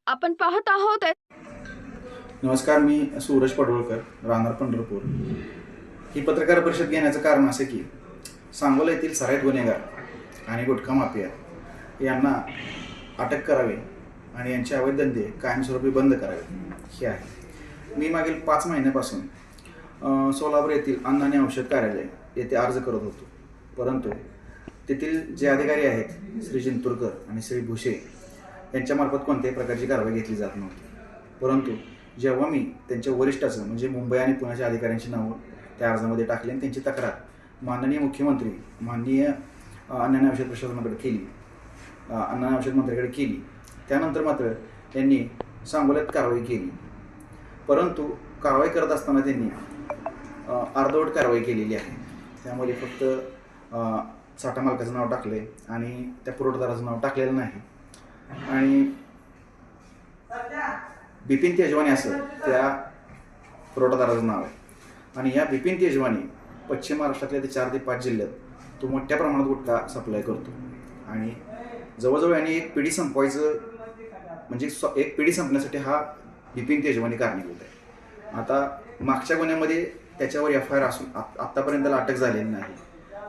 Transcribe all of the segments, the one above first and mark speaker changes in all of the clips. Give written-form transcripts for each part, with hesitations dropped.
Speaker 1: आपण पाहत आहोत.
Speaker 2: नमस्कार, मी सूरज पडवळकर, राहणार पंढरपूर. ही पत्रकार परिषद घेण्याचं कारण असं की सांगोला येथील सराईत गुन्हेगार आणि गुटखा माफिया यांना अटक करावी आणि यांचे अवैध धंदे कायमस्वरूपी बंद करावे हे आहे. मी मागील 5 महिन्यापासून सोलापूर येथील अन्न आणि औषध कार्यालय येथे अर्ज करत होतो, परंतु तेथील जे अधिकारी आहेत श्री जिंतूरकर आणि श्री भुसे यांच्यामार्फत कोणत्याही प्रकारची कारवाई घेतली जात नव्हती. परंतु जेव्हा मी त्यांच्या वरिष्ठाचं म्हणजे मुंबई आणि पुण्याच्या अधिकाऱ्यांची नावं त्या अर्जामध्ये टाकली आणि त्यांची तक्रार माननीय मुख्यमंत्री माननीय अन्न आणि औषध प्रशासनाकडे केली, अन्न आणि औषध मंत्र्याकडे केली, त्यानंतर मात्र त्यांनी सांगोल्यात कारवाई केली. परंतु कारवाई करत असताना त्यांनी अर्धवट कारवाई केलेली आहे. त्यामध्ये फक्त साठा मालकाचं नाव टाकले आणि त्या पुरवठादाराचं नाव टाकलेलं नाही. आणि बिपिन तेजवानी असं त्या पुरवठादाराचं नाव आहे. आणि या बिपिन तेजवानी पश्चिम महाराष्ट्रातल्या ते 4 ते 5 जिल्ह्यात तो मोठ्या प्रमाणात गुटखा सप्लाय करतो. आणि जवळजवळ यांनी एक पिढी संपवायचं म्हणजे एक पिढी संपण्यासाठी हा बिपिन तेजवानी कारणीभूत आहे. आता मागच्या गुन्ह्यामध्ये त्याच्यावर FIR असून आत्तापर्यंत त्याला अटक झालेली नाही.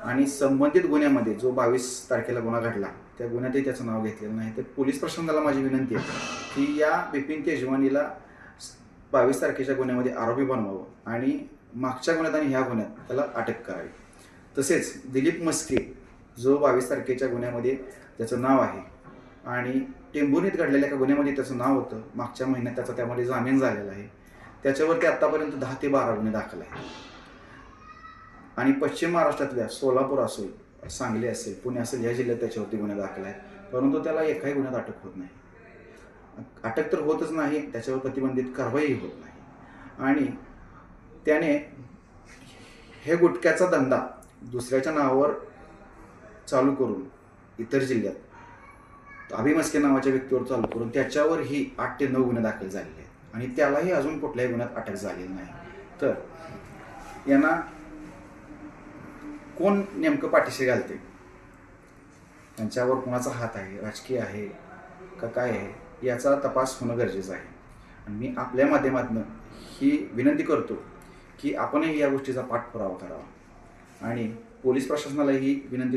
Speaker 2: आणि संबंधित गुन्ह्यामध्ये जो 22 तारखेला गुन्हा घडला त्या गुन्ह्यातही त्याचं नाव घेतलेलं नाही. तर पोलीस प्रशासनाला माझी विनंती आहे की या बिपिन तेजवानीला 22 तारखेच्या गुन्ह्यामध्ये आरोपी बनवावं आणि मागच्या गुन्ह्यात आणि ह्या गुन्ह्यात त्याला अटक करावी. तसेच दिलीप मस्के जो 22 तारखेच्या गुन्ह्यामध्ये त्याचं नाव आहे आणि टेंभुर्णीत घडलेल्या एका गुन्ह्यामध्ये त्याचं नाव होतं, मागच्या महिन्यात त्याचा त्यामध्ये जामीन झालेला आहे. त्याच्यावरती आत्तापर्यंत 10 ते 12 गुन्हे दाखल आहेत. आणि पश्चिम महाराष्ट्रातल्या सोलापूर असेल, सांगली असेल, पुणे असेल या जिल्ह्यात त्याच्यावरती गुन्हे दाखल आहेत. परंतु त्याला एकाही गुन्ह्यात अटक होत नाही. अटक तर होतच नाही, त्याच्यावर प्रतिबंधित कारवाई होत नाही. आणि त्याने हे गुटख्याचा धंदा दुसऱ्याच्या नावावर चालू करून इतर जिल्ह्यात अभिमस्के नावाच्या व्यक्तीवर चालू करून त्याच्यावरही 8 ते 9 गुन्हे दाखल झालेले आहेत. आणि त्यालाही अजून कुठल्याही गुन्ह्यात अटक झालेली नाही. तर यांना कोण नेमकं पाठीशी घालते, त्यांच्यावर कोणाचा हात आहे, राजकीय आहे का काय आहे, याचा तपास होणं गरजेचं आहे. आणि मी आपल्या माध्यमातून ही विनंती करतो की आपणही या गोष्टीचा पाठपुरावा करावा आणि पोलीस प्रशासनालाही विनंती करतो